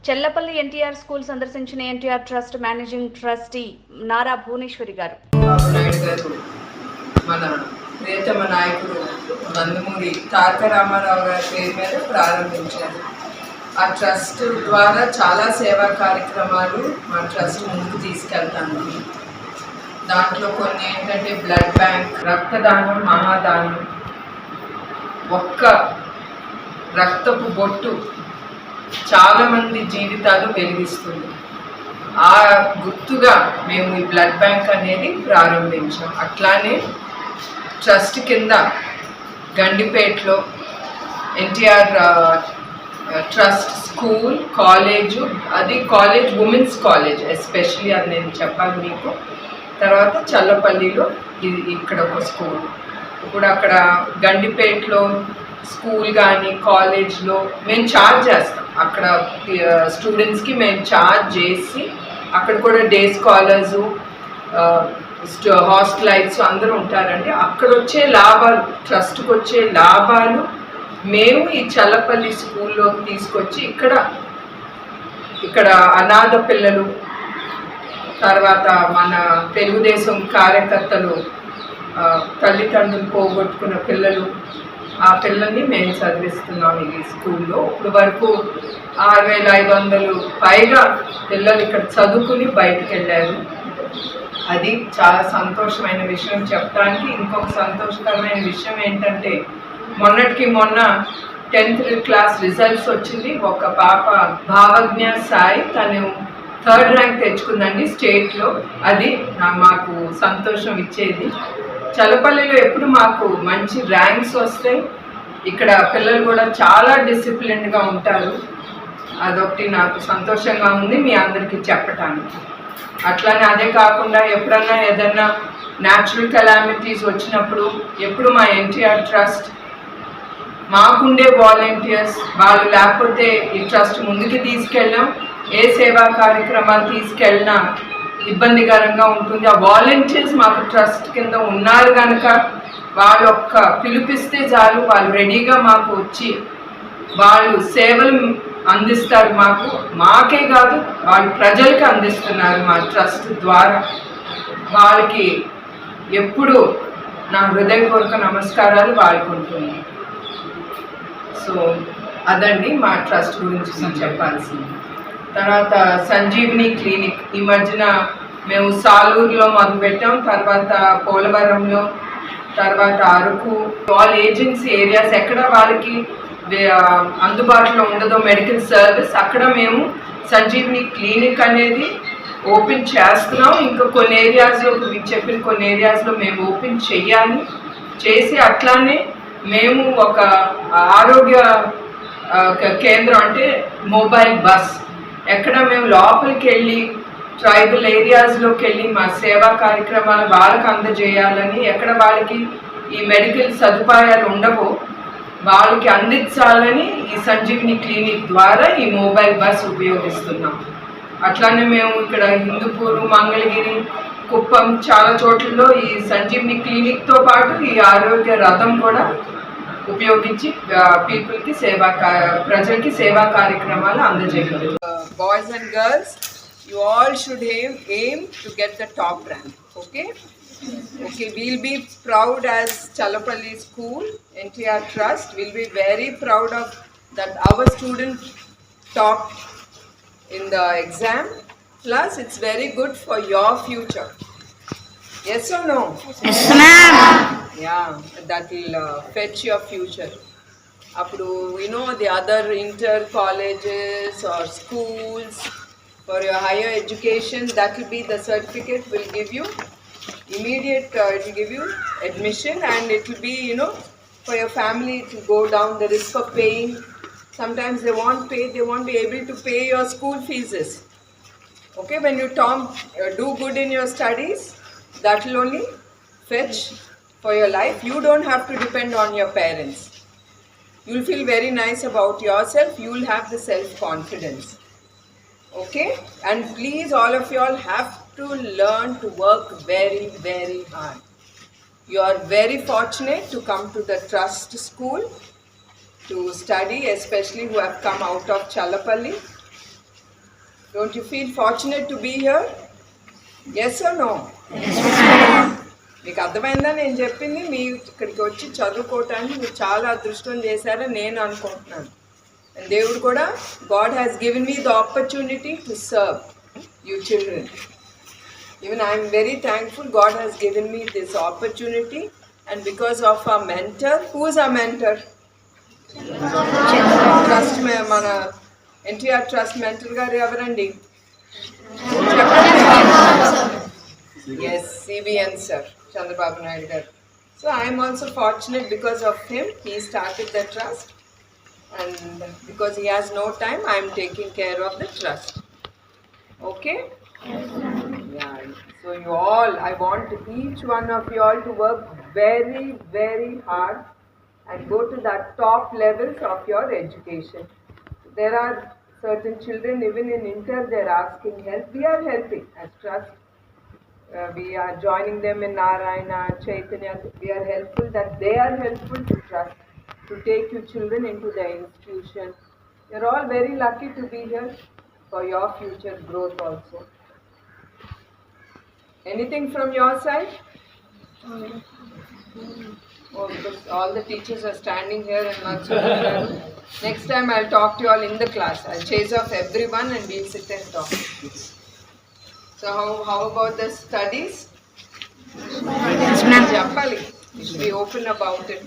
Chellapalli NTR school సందర్శించిన NTR trust managing trustee Nara Bhuvaneswari గారు. నాయుడు గారు మన ప్రియతమ నాయకుడు నందమూరి తారక రామారావు గారి పేరు మీద ప్రారంభించారు. ఆ ట్రస్ట్ ద్వారా చాలా సేవా కార్యక్రమాలు మా ట్రస్ట్ ముందుకు తీసుకెళ్తాను. దాంట్లో కొన్ని ఏంటంటే బ్లడ్ బ్యాంక్, రక్తదానం, మహాదానం, ఒక్క రక్తపు బొట్టు చాలామంది జీవితాలు వెలిగిస్తుంది. ఆ గుర్తుగా మేము ఈ బ్లడ్ బ్యాంక్ అనేది ప్రారంభించాం. అట్లానే ట్రస్ట్ కింద గండిపేటలో ఎన్టీఆర్ ట్రస్ట్ స్కూల్, కాలేజు, అది కాలేజ్ ఉమెన్స్ కాలేజ్ ఎస్పెషలీ, అది నేను చెప్పాలి మీకు. తర్వాత చల్లపల్లిలో ఇక్కడ ఒక స్కూల్. ఇప్పుడు అక్కడ గండిపేటలో స్కూల్ కానీ కాలేజ్లో మేము ఛార్జ్ చేస్తాం. అక్కడ స్టూడెంట్స్కి మేము ఛార్జ్ చేసి అక్కడ కూడా డే స్కాలర్సు, హాస్టలైట్స్ అందరూ ఉంటారండి. అక్కడ వచ్చే లాభాలు, ట్రస్ట్కి వచ్చే లాభాలు మేము ఈ చల్లపల్లి స్కూల్లో తీసుకొచ్చి ఇక్కడ అనాథ పిల్లలు, తర్వాత మన తెలుగుదేశం కార్యకర్తలు తల్లిదండ్రులు పోగొట్టుకున్న పిల్లలు, ఆ పిల్లల్ని మేము చదివిస్తున్నాం ఈ స్కూల్లో. ఇప్పుడు వరకు 6500 పైగా పిల్లలు ఇక్కడ చదువుకుని బయటకు వెళ్ళారు. అది చాలా సంతోషమైన విషయం. చెప్పడానికి ఇంకొక సంతోషకరమైన విషయం ఏంటంటే, మొన్నటికి మొన్న 10th క్లాస్ రిజల్ట్స్ వచ్చింది. ఒక పాప భావజ్ఞ సాయి, తను 3rd ర్యాంక్ తెచ్చుకుందండి స్టేట్లో. అది మాకు సంతోషం ఇచ్చేది. చల్లపల్లిలో ఎప్పుడు మాకు మంచి ర్యాంక్స్ వస్తాయి. ఇక్కడ పిల్లలు కూడా చాలా డిసిప్లిన్డ్గా ఉంటారు. అదొకటి నాకు సంతోషంగా ఉంది మీ అందరికీ చెప్పటానికి. అట్లానే అదే కాకుండా ఎప్పుడన్నా ఏదన్నా న్యాచురల్ కెలామిటీస్ వచ్చినప్పుడు ఎప్పుడు మా ఎన్టీఆర్ ట్రస్ట్, మాకుండే వాలంటీర్స్, వాళ్ళు లేకపోతే ఈ ట్రస్ట్ ముందుకు తీసుకెళ్ళాం. ఏ సేవా కార్యక్రమాలు తీసుకెళ్ళినా ఇబ్బందికరంగా ఉంటుంది. ఆ వాలంటీర్స్ మాకు ట్రస్ట్ కింద ఉన్నారు కనుక వాళ్ళు ఒక్క పిలిపిస్తే చాలు, వాళ్ళు రెడీగా మాకు వచ్చి వాళ్ళు సేవలు అందిస్తారు. మాకే కాదు, వాళ్ళు ప్రజలకి అందిస్తున్నారు మా ట్రస్ట్ ద్వారా. వాళ్ళకి ఎప్పుడు నా హృదయపూర్వక నమస్కారాలు వాళ్ళకు ఉంటుంది. సో అదండి మా ట్రస్ట్ గురించి నేను చెప్పాల్సింది. తర్వాత సంజీవిని క్లినిక్ ఈ మధ్యన మేము సాలూరులో మొదలుపెట్టాం, తర్వాత పోలవరంలో, తర్వాత అరకు. ఆల్ ఏజెన్సీ ఏరియాస్ ఎక్కడ వాళ్ళకి అందుబాటులో ఉండదో మెడికల్ సర్వీస్, అక్కడ మేము సంజీవిని క్లినిక్ అనేది ఓపెన్ చేస్తున్నాం. ఇంకా కొన్ని ఏరియాస్లో మీకు చెప్పిన కొన్ని ఏరియాస్లో మేము ఓపెన్ చేసి అట్లానే మేము ఒక ఆరోగ్య కేంద్రం, అంటే మొబైల్ బస్, ఎక్కడ మేము లోపలికి వెళ్ళి ట్రైబల్ ఏరియాస్లోకి వెళ్ళి మా సేవా కార్యక్రమాలు వాళ్ళకి అందజేయాలని, ఎక్కడ వాళ్ళకి ఈ మెడికల్ సదుపాయాలు ఉండవో వాళ్ళకి అందించాలని ఈ సంజీవిని క్లినిక్ ద్వారా ఈ మొబైల్ బస్ ఉపయోగిస్తున్నాం. అట్లానే మేము ఇక్కడ హిందూపూర్, మంగళగిరి, కుప్పం చాలా చోట్లలో ఈ సంజీవిని క్లినిక్తో పాటు ఈ ఆరోగ్య రథం కూడా ఉపయోగించి పీపుల్కి ప్రజలకి సేవా కార్యక్రమాలు అందజేయగలరు. Boys and girls, you all should aim to get the top rank. Okay, we'll be proud as Challapalli School, NTR Trust. We'll be very proud of that our student topped in the exam. Plus it's very good for your future. Yes or no? Yes ma'am. Yeah, that will fetch your future. Appudu the other inter colleges or schools, for your higher education, that will be the certificate will give you immediate, it will give you admission, and it will be for your family to go down the risk of paying. Sometimes they won't be able to pay your school fees. Okay, when you do good in your studies, that will only fetch for your life. You don't have to depend on your parents. You'll feel very nice about yourself. You'll have the self-confidence. Okay, and please all of you all have to learn to work very, very hard. You are very fortunate to come to the Trust School to study, especially who have come out of Challapalli. Don't you feel fortunate to be here? Yes or no? మీకు అర్థమైందా నేను చెప్పింది? మీరు ఇక్కడికి వచ్చి చదువుకోవటానికి మీరు చాలా అదృష్టం చేశారని నేను అనుకుంటున్నాను. అండ్ దేవుడు కూడా God has given me the opportunity to serve you children. Even I am very thankful God has given me this opportunity, and because of our mentor. Who is our mentor? Trust మన NTR trust mentor గారు ఎవరండి? Yes, CBN sir, Chandrababu Naidu garu. So I'm also fortunate because of him. He started the trust, and because he has no time, I am taking care of the trust. Okay? Yeah. So you all, I want each one of you all to work very, very hard and go to the top levels of your education. There are certain children, even in inter, they are asking help. We are helping as trust. We are joining them in Narayana, Chaitanya. We are helpful that they are helpful to trust, to take you children into the institution. You are all very lucky to be here for your future growth also. Anything from your side? Oh, because all the teachers are standing here and not sitting. Next time I'll talk to you all in the class. I'll chase off everyone and we'll sit and talk. So how about the studies? Yes, ma'am. You should be open about it.